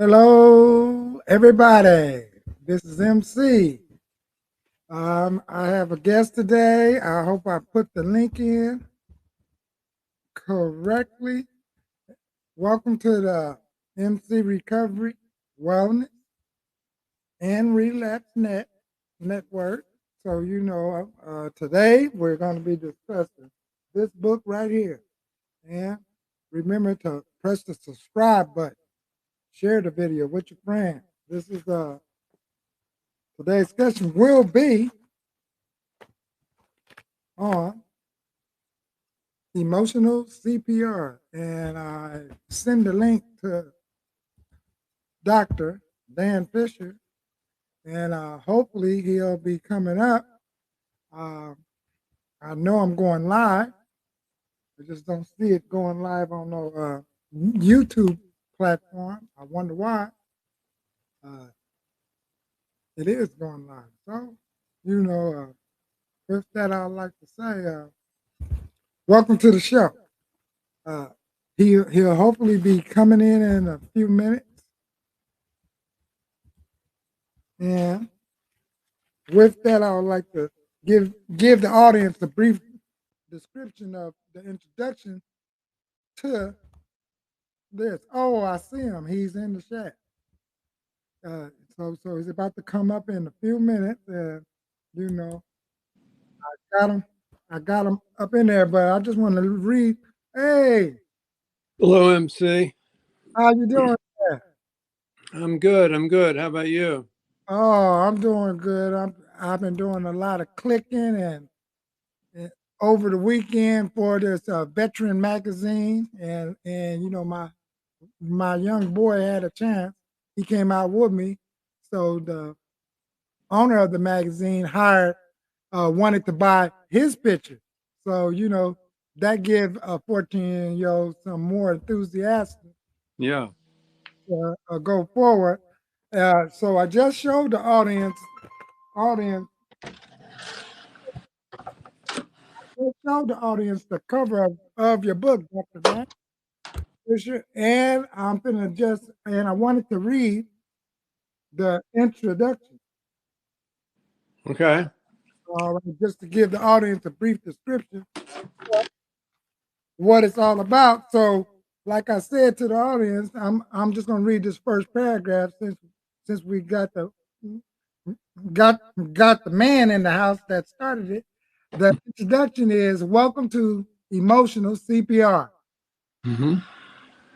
Hello, everybody. This is MC. I have a guest today. I hope I put the link in correctly. Welcome to the MC Recovery, Wellness, and Relapse Network. So, today we're going to be discussing this book right here. And remember to press the subscribe button, share the video with your friends. This is today's discussion will be on emotional CPR, and I send the link to Dr. Dan Fisher, and hopefully he'll be coming up. Uh, I know I'm going live. I just don't see it going live on no YouTube platform. I wonder why. Uh, it is going live. So, with that, I'd like to say, welcome to the show. Uh, he'll hopefully be coming in a few minutes. And with that, I would like to give the audience a brief description of the introduction to this. Oh, I see him. He's in the chat. So he's about to come up in a few minutes. You know, got him. I got him up in there, but I just want to read. Hey, hello, MC. How you doing? I'm good. I'm good. How about you? Oh, I'm doing good. I've been doing a lot of clicking and over the weekend for this veteran magazine, and my young boy had a chance. He came out with me, so the owner of the magazine wanted to buy his picture. So that give a 14-year-old some more enthusiasm. Yeah. Go forward. So I just showed the audience show the audience the cover of your book, Dr. Dan Fisher, and I wanted to read the introduction. Okay. Just to give the audience a brief description of what it's all about. So, like I said to the audience, I'm just going to read this first paragraph since we got got the man in the house that started it. The introduction is welcome to Emotional CPR,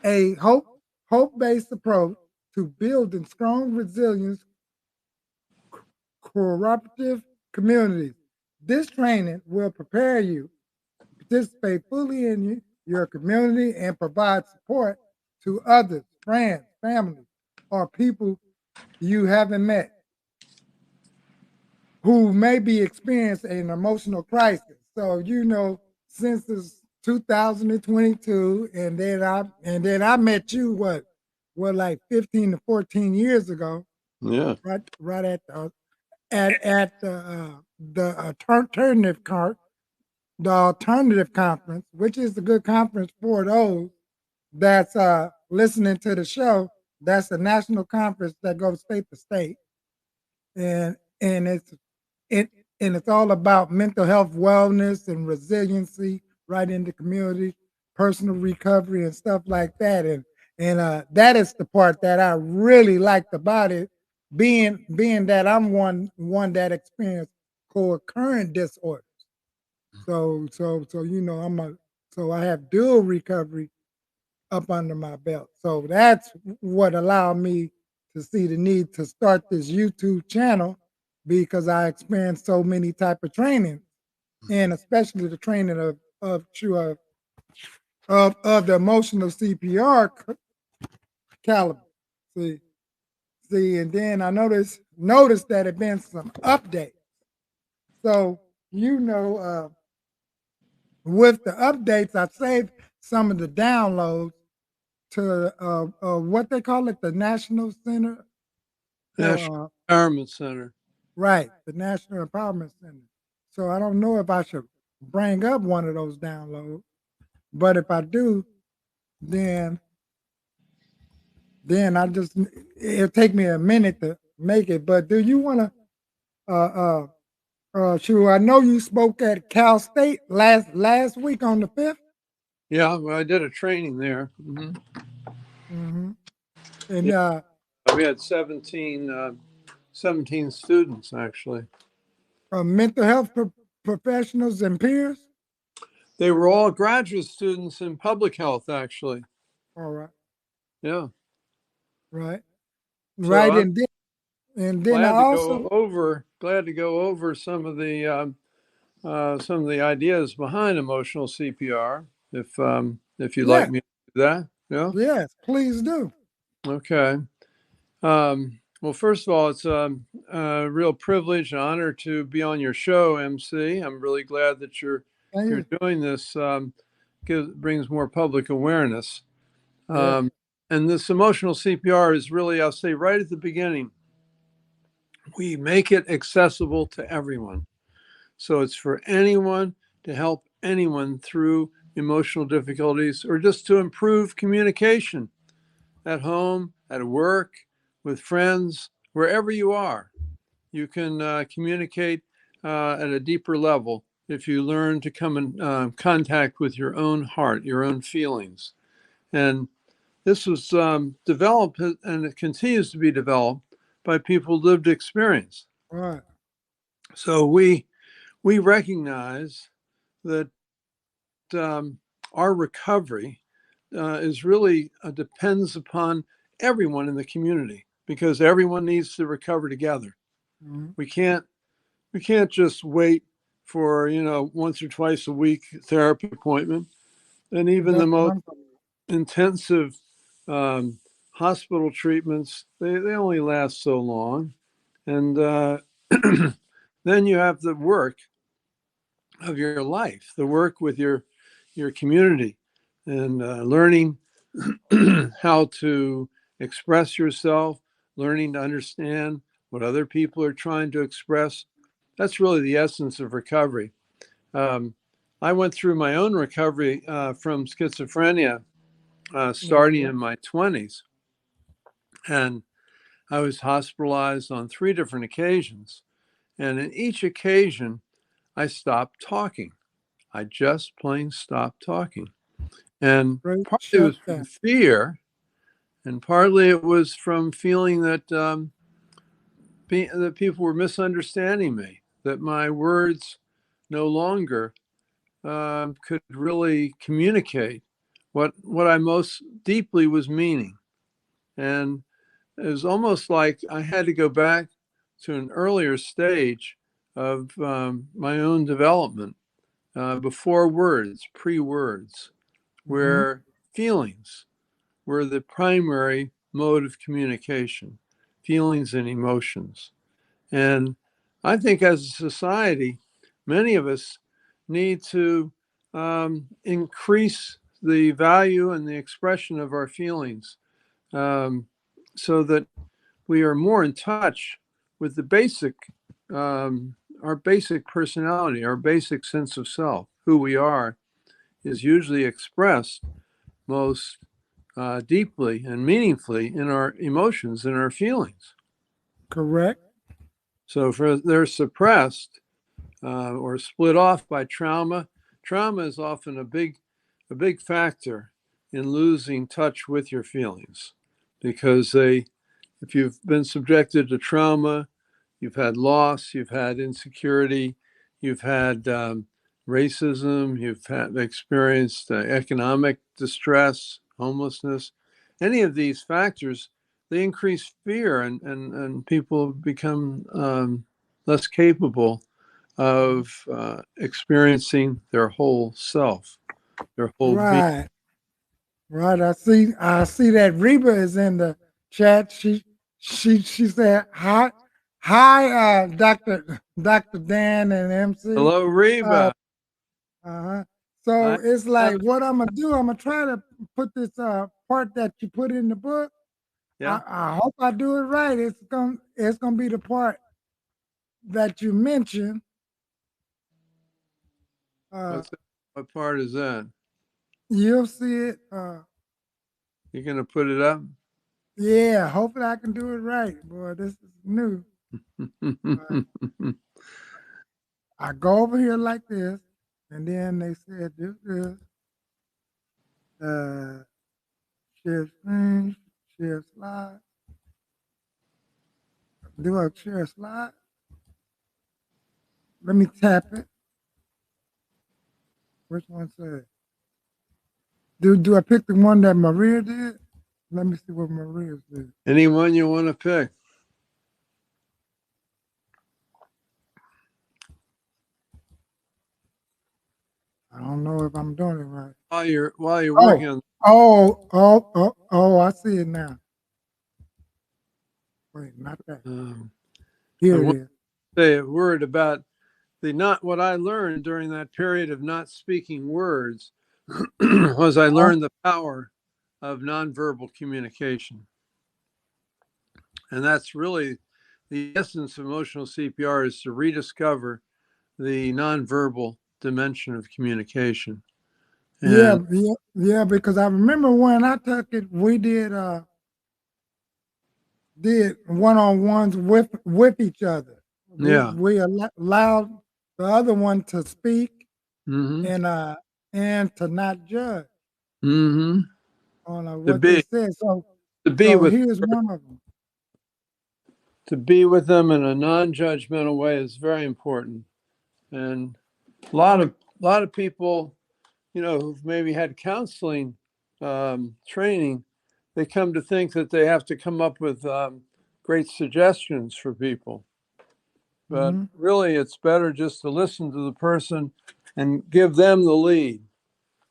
a hope-based approach to building strong resilience cooperative communities. This training will prepare you to participate fully in your community and provide support to others, friends, family, or people you haven't met who may be experiencing an emotional crisis. So since it's 2022, and then I met you like 15 to 14 years ago. Yeah. Right at the alternative conference, which is a good conference for those that's listening to the show. That's a national conference that goes state to state, and it and it's all about mental health, wellness, and resiliency right in the community, personal recovery, and stuff like that. And that is the part that I really liked about it, being that I'm one that experienced co-occurring disorders. So so I have dual recovery up under my belt. So that's what allowed me to see the need to start this YouTube channel, because I experienced so many type of training, and especially the training of true of the emotional CPR caliber. See, and then I noticed that it been some updates. So with the updates, I saved some of the downloads to what they call it, the National Center. National Empowerment Center. Right, the National Empowerment Center. So I don't know if I should bring up one of those downloads, but if I do, then then it'll take me a minute to make it. But do you want to, Shu, I know you spoke at Cal State last week on the 5th. Yeah, well, I did a training there. Mm-hmm. And Yeah, we had 17 students actually. mental health professionals and peers. They were all graduate students in public health actually. All right, Yeah. right, So right. I'm And then I glad to go also, over some of the ideas behind emotional CPR. If you'd like yeah, me to do that. Yeah. yes, please do. Okay. Well, first of all, it's a real privilege and honor to be on your show, MC. I'm really glad that Thank you're you. doing this. Brings more public awareness. Yeah, Um, and this emotional CPR is really, I'll say right at the beginning, we make it accessible to everyone. So it's for anyone to help anyone through emotional difficulties or just to improve communication at home, at work, with friends, wherever you are. You can communicate at a deeper level if you learn to come in contact with your own heart, your own feelings. And this was developed and it continues to be developed by people with lived experience. right. So we recognize that our recovery is really depends upon everyone in the community because everyone needs to recover together. Mm-hmm. We can't we can't just wait for once or twice a week therapy appointment, and even the That's what most I'm talking intensive um, hospital treatments they only last so long, and then you have the work of your life, the work with your community, and learning how to express yourself, learning to understand what other people are trying to express. That's really the essence of recovery. Um, I went through my own recovery from schizophrenia starting about. in my 20s, and I was hospitalized on 3 different occasions. And in each occasion, I stopped talking. I just plain stopped talking. And Great partly it was from shutdown. fear, and partly it was from feeling that that people were misunderstanding me, that my words no longer could really communicate what I most deeply was meaning. And it was almost like I had to go back to an earlier stage of my own development before words, pre words, Mm-hmm. where feelings were the primary mode of communication, feelings and emotions. And I think as a society, many of us need to increase the value and the expression of our feelings um, so that we are more in touch with the our basic personality, our basic sense of self. Who we are is usually expressed most deeply and meaningfully in our emotions and our feelings. Correct. So, if they're suppressed or split off by trauma, trauma is often a big factor in losing touch with your feelings because if you've been subjected to trauma, you've had loss, you've had insecurity, you've had racism, you've had experienced economic distress, homelessness. Any of these factors, they increase fear, and people become less capable of experiencing their whole self, their whole being. Right. Right. I see that Reba is in the chat. She said hi, Dr. Dan and MC. Hello, Uh Reba. uh-huh. So I it's like have, what I'm gonna do, I'm gonna try to put this part that you put in the book. yeah. I hope I do it right. It's gonna be the part that you mentioned. Uh What's that? What part is that? you'll see it. You're gonna put it up? Yeah, hopefully I can do it right. Boy, this is new. Uh, I go over here like this, and then they said this is uh, share screen, share slide. Do I share slide? Let me tap it. Which one said? Do I pick the one that Maria did? Let me see what Maria did. Anyone you want to pick? I don't know if I'm doing it right. While you're Oh, working on, I see it now. Wait, not that. I Here it want is. to say a word about the not what I learned during that period of not speaking words was I Uh, learned the power of nonverbal communication. And that's really the essence of emotional CPR is to rediscover the nonverbal dimension of communication. yeah, And yeah, because I remember when I took it, we did one on ones with each other. yeah. We allowed the other one to speak Mm-hmm. and to not judge Mm-hmm. on To what they be said. to be So with here's one of them. to be with them in a non-judgmental way is very important. And a lot of people, who've maybe had counseling training, they come to think that they have to come up with great suggestions for people. But Hmm. really, it's better just to listen to the person and give them the lead.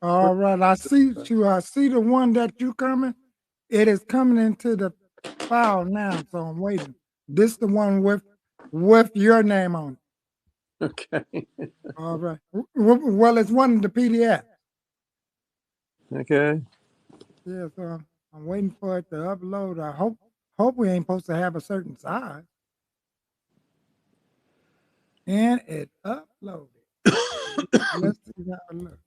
What- All right, I see you. I see the one that you coming. It is coming into the file now, so I'm waiting. This the one with your name on it. Okay. All right. Well, it's one of the PDF. Okay. Yeah, so I'm waiting for it to upload. I hope we ain't supposed to have a certain size. And it uploaded. Let's see how it looks.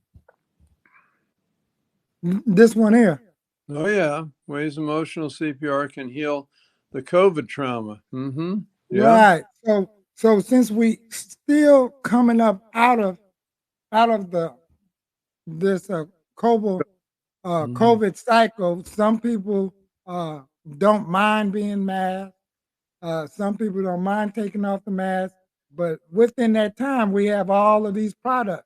This one here. Oh yeah. Ways emotional CPR can heal the COVID trauma. Mm-hmm. Yeah. Right. So since we still coming up out of the this COVID Mhm. COVID cycle, some people uh don't mind being masked. Some people don't mind taking off the mask, but within that time, we have all of these products.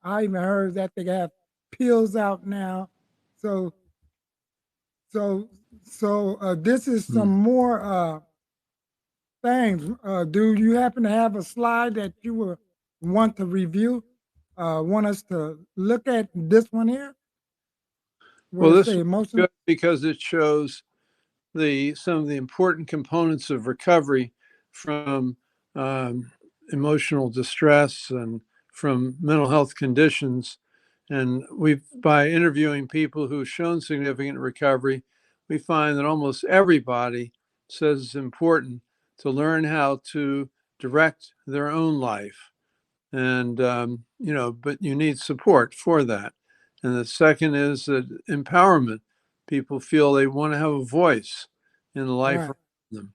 I even heard that they have pills out now. So, so, so this is some Mm. more things. Do you happen to have a slide that you would want to review? Want us to look at this one here, where Well, it this say is emotional? good because it shows the some of the important components of recovery from um, emotional distress and from mental health conditions. And we've by interviewing people who've shown significant recovery, we find that almost everybody says it's important to learn how to direct their own life. And but you need support for that. And the second is that empowerment. People feel they want to have a voice in the life Right. around them.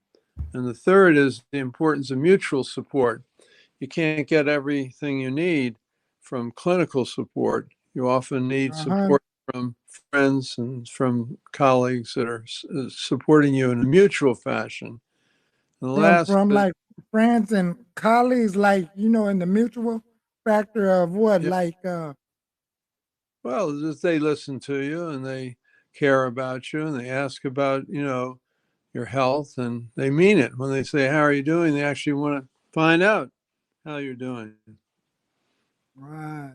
And the third is the importance of mutual support. You can't get everything you need from clinical support. You often need Uh-huh. support from friends and from colleagues that are supporting you in a mutual fashion. And the last, From like friends and colleagues, like in the mutual factor of what, yeah, like well, just they listen to you and they care about you and they ask about, your health, and they mean it when they say, "How are you doing?" They actually want to find out how you're doing. right,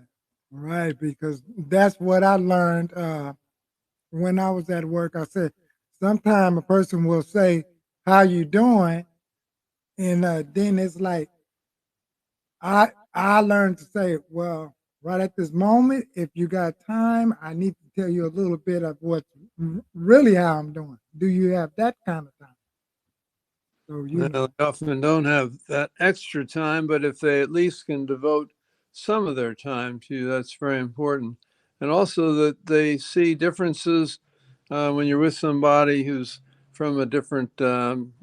right, because that's what I learned when I was at work. I said sometimes a person will say, "How you doing?" and then it's like I learned to say, "Well, right at this moment, if you got time, I need to tell you a little bit of what's really how I'm doing. Do you have that kind of time?" So Now, they often don't have that extra time, but if they at least can devote some of their time to you, that's very important. And also that they see differences when you're with somebody who's from a different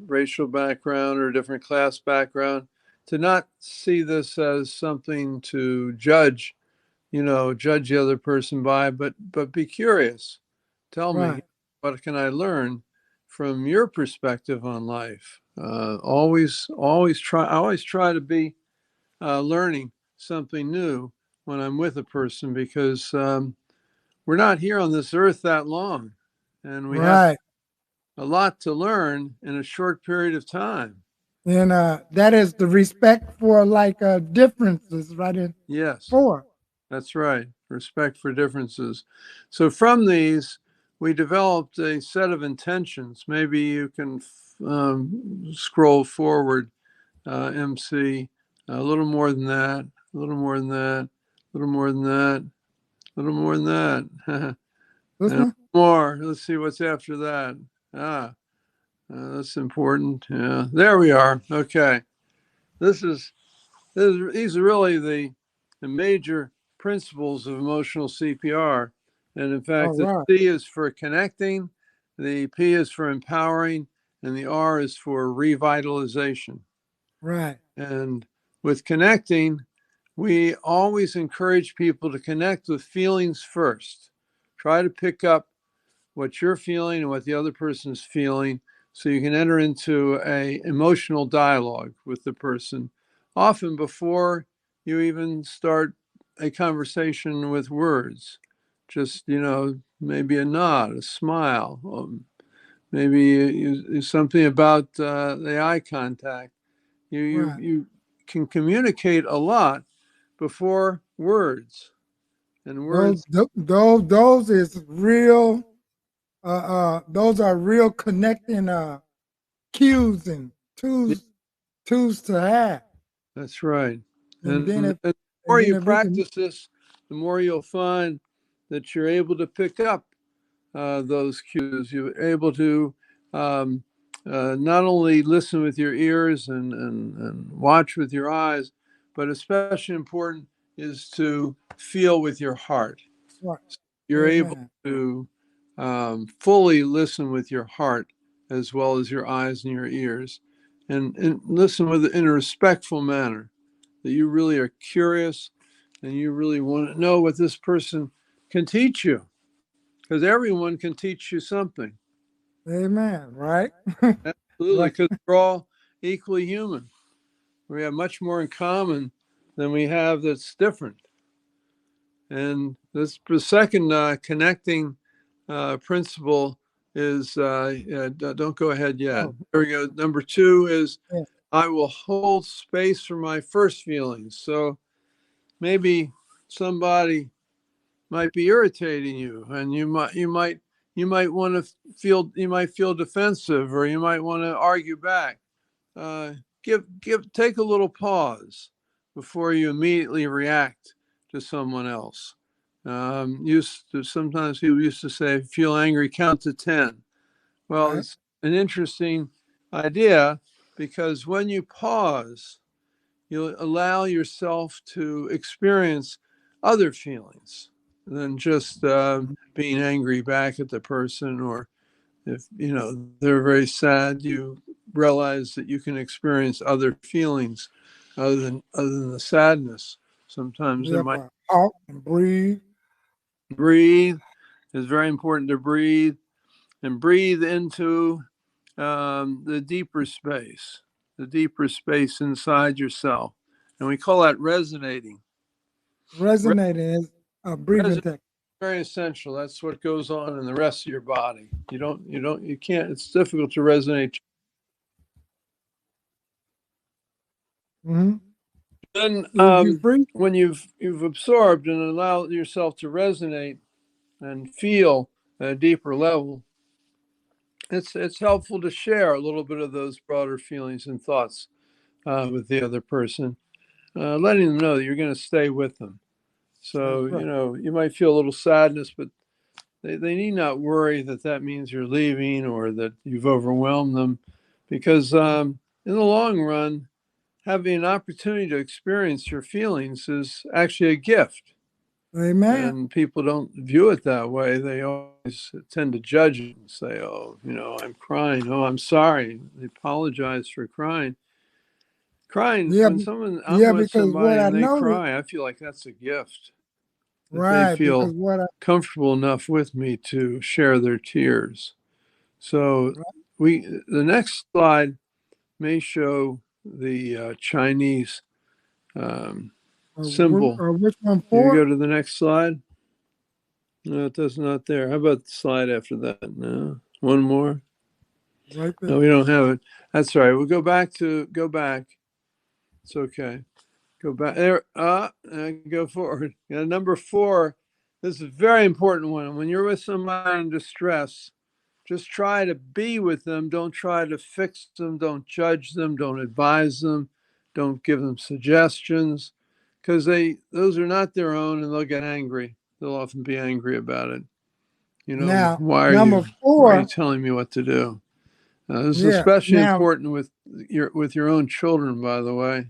racial background or a different class background, to not see this as something to judge, judge the other person by, but be curious. Tell me, Right. what can I learn from your perspective on life? Always try. I always try to be learning something new when I'm with a person, because we're not here on this earth that long, and we have Right. a lot to learn in a short period of time. And that is the respect for like differences, right? In Yes, four. that's right. Respect for differences. So from these, we developed a set of intentions. Maybe you can scroll forward, MC, a little more than that, a little more than that, a little more than that, a little more than that. This And one? more. Let's see what's after that. Ah, that's important. Yeah, there we are. Okay, this is these are really the major principles of emotional CPR. And in All fact, the right. C is for connecting, the P is for empowering, and the R is for revitalization. Right. And with connecting, we always encourage people to connect with feelings first. Try to pick up what you're feeling and what the other person's feeling, so you can enter into a emotional dialogue with the person, often before you even start a conversation with words. Just, maybe a nod, a smile, maybe something about the eye contact. You Right. you can communicate a lot before words, and Those words. those is real. Those are real connecting cues and tools to have. That's right. And then And if the and more then you if we can, practice this, the more you'll find that you're able to pick up those cues. You're able to um, not only listen with your ears and watch with your eyes, but especially important is to feel with your heart. right. You're able Amen. to fully listen with your heart as well as your eyes and your ears, and listen in a respectful manner, that you really are curious and you really want to know what this person can teach you, because everyone can teach you something. Amen. Right. Absolutely, Right. because we're all equally human. We have much more in common than we have that's different. And this the second connecting principle is don't go ahead yet. Oh, There we go. Number two is yeah. I will hold space for my first feelings. So maybe somebody might be irritating you, and you might want to feel defensive, or you might want to argue back. uh, take a little pause before you immediately react to someone else. Sometimes people used to say, feel angry, count to 10. Well, Right. it's an interesting idea, because when you pause, you allow yourself to experience other feelings than just being angry back at the person, or if they're very sad, you realize that you can experience other feelings other than the sadness. Sometimes there Yep. might Halt and breathe. breathe. It's very important to breathe, and breathe into the deeper space inside yourself, and we call that resonating. Resonating is a breathing Resonating technique. is very essential. That's what goes on in the rest of your body. You can't. It's difficult to resonate. Mm-hmm. Then, Is you free? when you've absorbed and allowed yourself to resonate and feel at a deeper level, it's helpful to share a little bit of those broader feelings and thoughts with the other person, letting them know that you're going to stay with them. That's So right. you might feel a little sadness, but they need not worry that that means you're leaving or that you've overwhelmed them, because in the long run, having an opportunity to experience your feelings is actually a gift. Amen. And people don't view it that way. They always tend to judge it and say, oh, I'm crying. Oh, I'm sorry. They apologize for crying. Crying, Yeah, when someone, I'm yeah, with because what somebody I and they noticed, cry, I feel like that's a gift, that they right, because feel what I, comfortable enough with me to share their tears. So right, the next slide may show the Chinese um, symbol. which one If you go for? to the next slide, no, it does not there. How about the slide after that? No, one more. Right No, there. we don't have it. That's all right. We'll go back. It's okay. Go back there. Go forward. Number 4. This is a very important one. When you're with somebody in distress, just try to be with them. Don't try to fix them. Don't judge them. Don't advise them. Don't give them suggestions, because those are not their own, and they'll get angry. They'll often be angry about it. Now, Why are number you four, telling me what to do? This is yeah. especially Now, important with your own children, by the way.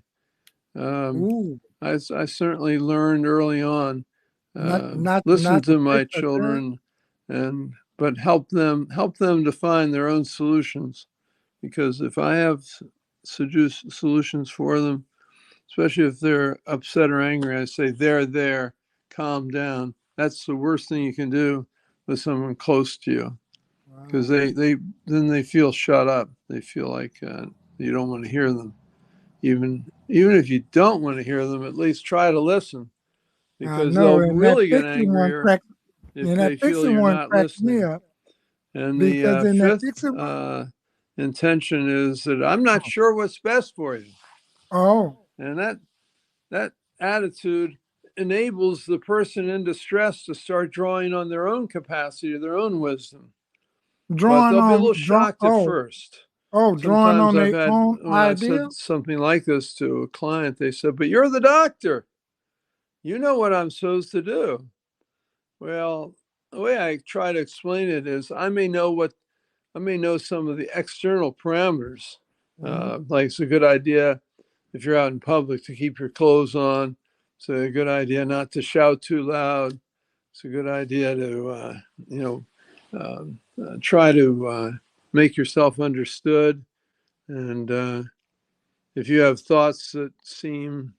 Um, ooh, I certainly learned early on, listen not to to my fix a thing. children, but help them to find their own solutions. Because if I have solutions for them, especially if they're upset or angry, I say, there, calm down. That's the worst thing you can do with someone close to you, because Wow. they feel shut up. They feel like you don't want to hear them. Even if you don't want to hear them, at least try to listen, I because know, they'll really get angrier if and that they feel fixing you're one not cracked me listening. up And the because in that fifth fixing one, intention is that I'm not sure what's best for you. oh, And that attitude enables the person in distress to start drawing on their own capacity, their own wisdom. But drawing they'll be a on, little shocked at first. drawing Sometimes on their own when I've idea. said something like this to a client, they said, but you're the doctor. You know what I'm supposed to do. Well, the way I try to explain it is I may know some of the external parameters. Mhm. Like it's a good idea if you're out in public to keep your clothes on. It's a good idea not to shout too loud. It's a good idea to, try to make yourself understood. And if you have thoughts that seem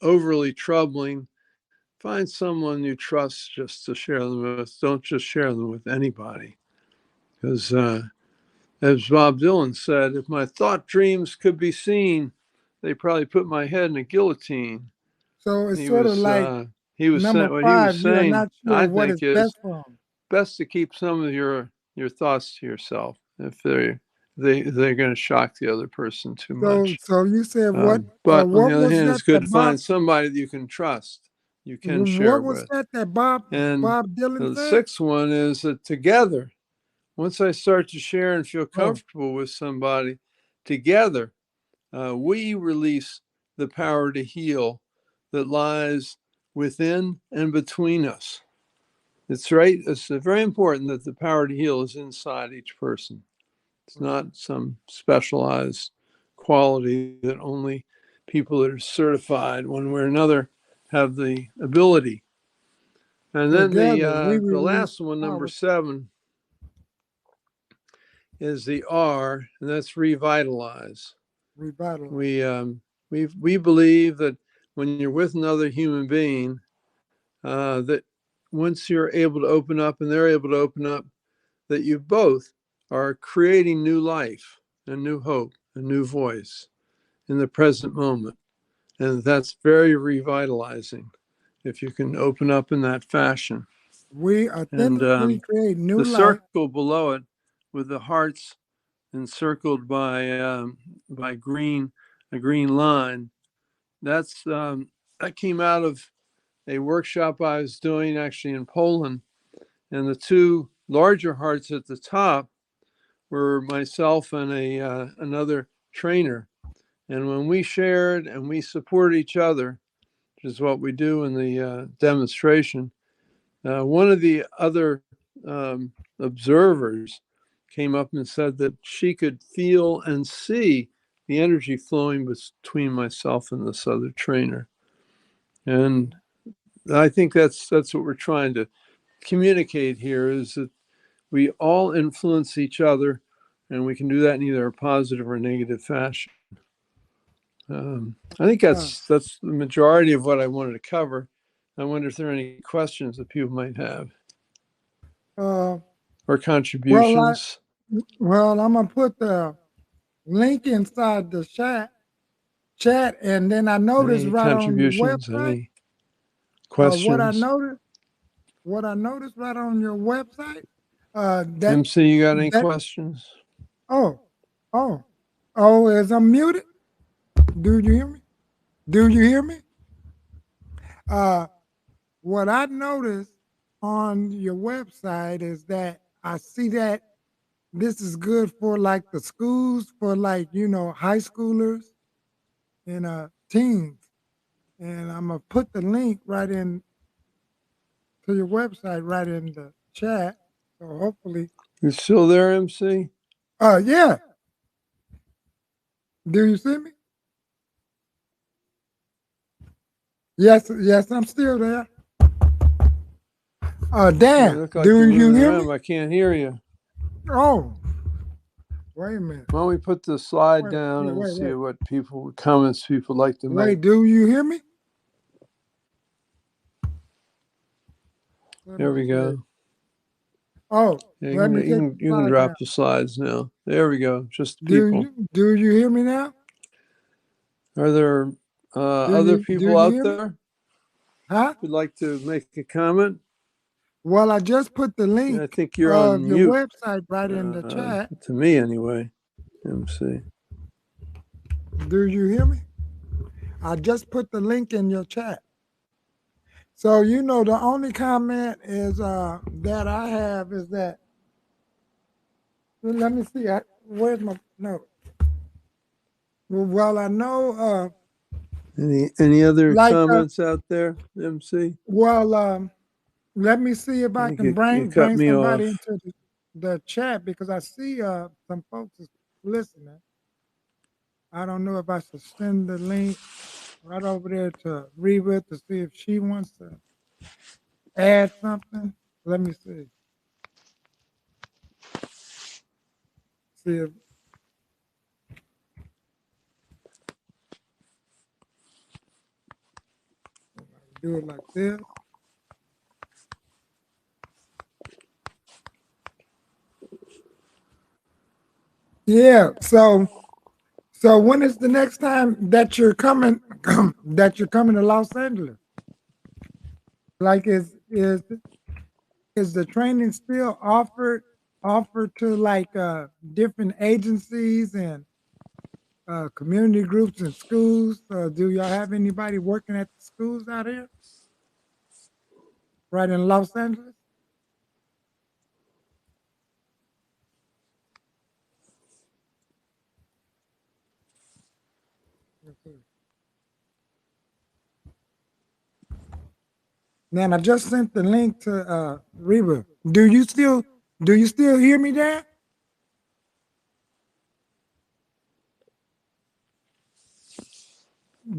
overly troubling, find someone you trust just to share them with. Don't just share them with anybody. Because as Bob Dylan said, if my thought dreams could be seen, they probably put my head in a guillotine. So it's He sort of was like uh, he was number saying what he was 5. You are saying. not sure I what think is best is for them. best to keep some of your thoughts to yourself if they're going to shock the other person too So, much. so you said But on the what other was hand, that it's good that to Bob? find somebody that you can trust, you can share What was with. that that And Bob Dylan the said? sixth one is that together, once I start to share and feel Oh, comfortable with somebody, together, we release the power to heal that lies within and between us. It's right. It's very important that the power to heal is inside each person. It's right. not some specialized quality that only people that are certified one way or another have the ability. And then Together we the release last one, number power. 7, is the R, and that's revitalize. Revitalize. We believe that when you're with another human being, that once you're able to open up and they're able to open up, that you both are creating new life and new hope and new voice in the present moment. And that's very revitalizing if you can open up in that fashion. We And authentically create new the life. circle below it with the hearts encircled by a green line, that came out of a workshop I was doing actually in Poland. And the two larger hearts at the top were myself and another trainer. And when we shared and we supported each other, which is what we do in the demonstration, one of the other observers came up and said that she could feel and see the energy flowing between myself and this other trainer. And I think that's what we're trying to communicate here is that we all influence each other, and we can do that in either a positive or negative fashion. I think Uh, that's the majority of what I wanted to cover. I wonder if there are any questions that people might have uh, or well, contributions. I'm gonna put the link inside the chat, and then I noticed Any right on your contributions? website. Any Uh, questions? what I noticed right on your website, that MC, you got any that questions? oh oh is I'm muted? Do you hear me? Do you hear me? Uh, what I noticed on your website is that I see that this is good for like the schools, for like high schoolers and teens. And I'm gonna put the link right in to your website right in the chat. So hopefully, You still there, MC? yeah. Do you see me? Yes, yes, I'm still there. You Dan, look like do you're you moving hear me? around. I can't hear you. Oh, wait a minute. Why don't we put the slide Wait, down wait, and wait, see wait. what comments people like to make? Wait, do you hear me? Let There me we see. go. Oh, Yeah, let me take the you can slide down. drop the slides now. There we go. Just Do people. you hear me now? Are there other Do people you out hear me? there Huh? who'd like to make a comment? Well, I just put the Yeah, I link think you're on of your mute. website right in the chat. To me, anyway. MC. Do you hear me? I just put the link in your chat. So the only comment is that I have is that, well, let me see. Where's my note? Well, I know. Any other Like, comments out there, MC? well, let me see if I I think can you cut bring me somebody off. into the chat because I see some folks is listening. I don't know if I should send the link right over there to Reba to see if she wants to add something. Let me see. See if I can do it like this. Yeah. So when is the next time that you're coming to Los Angeles? Like is the training still offered to like different agencies and community groups and schools? Do y'all have anybody working at the schools out here, right in Los Angeles? Man, I just sent the link to Reba. Do you still hear me there?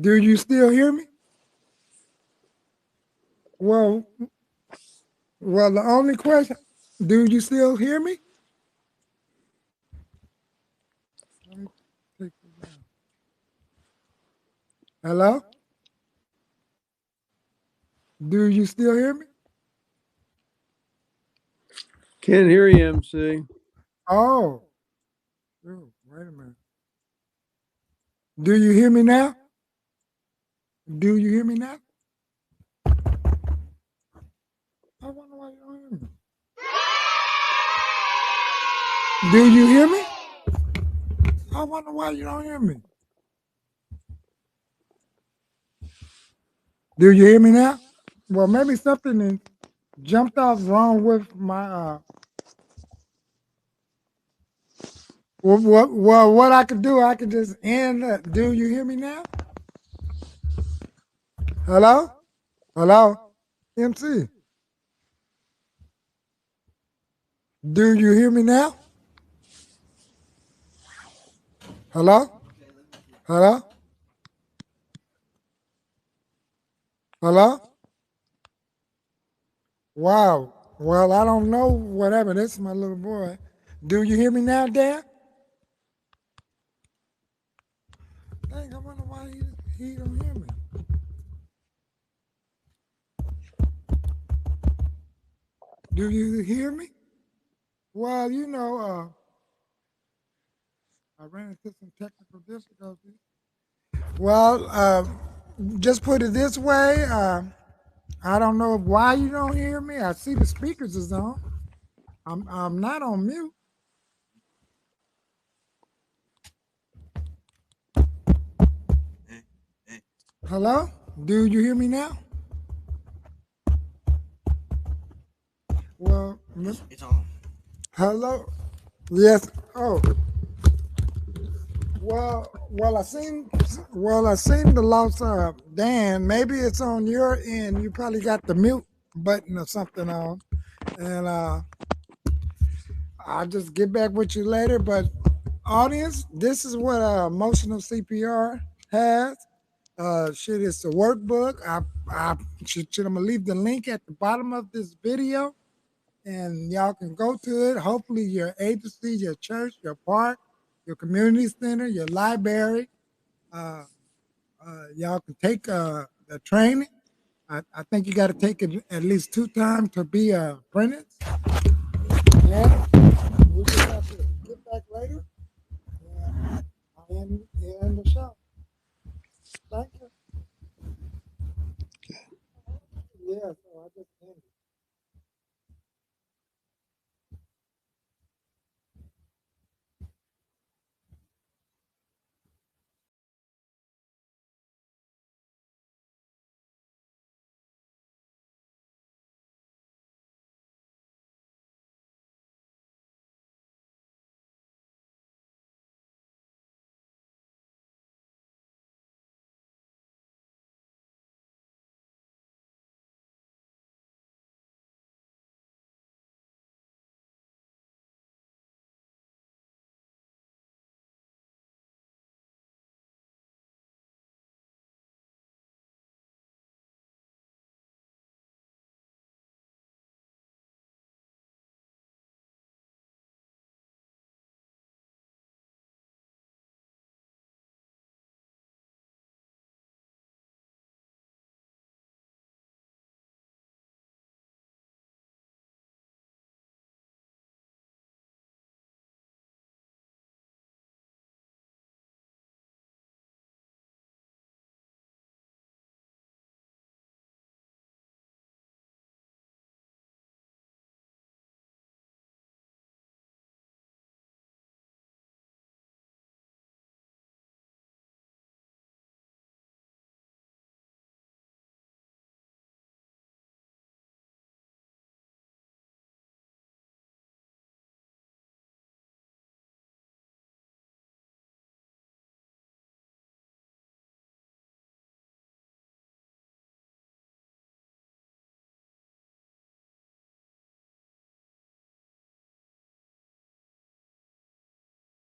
Do you still hear me? Well, the only question, do you still hear me? Let me take this down. Hello? Do you still hear me? Can't hear you, MC. Oh, wait a minute. Do you hear me now? Do you hear me now? I wonder why you don't hear me. Do you hear me? I wonder why you don't hear me. Do you hear me now? Well, maybe something jumped off wrong with my what I could do, I could just end up. Do you hear me now? Hello? Hello? MC. Do you hear me now? Hello? Hello? Hello? Wow. Well, I don't know whatever. This is my little boy. Do you hear me now, Dad? Dang, I wonder why he don't hear me. Do you hear me? Well, I ran into some technical difficulties. Well, just put it this way. I don't know why you don't hear me. I see the speakers is on. I'm not on mute. Hello? Do you hear me now? Well, It's on. hello. Yes. Oh, well, I seen the loss of Dan. Maybe it's on your end. You probably got the mute button or something on, and I'll just get back with you later. But audience, this is what emotional CPR has. Shit, it's a workbook. I'm gonna leave the link at the bottom of this video, and y'all can go to it. Hopefully, your agency, your church, your park, your community center, your library. Uh, y'all can take the training. I think you got to take it at least 2 times to be a apprentice. Yeah.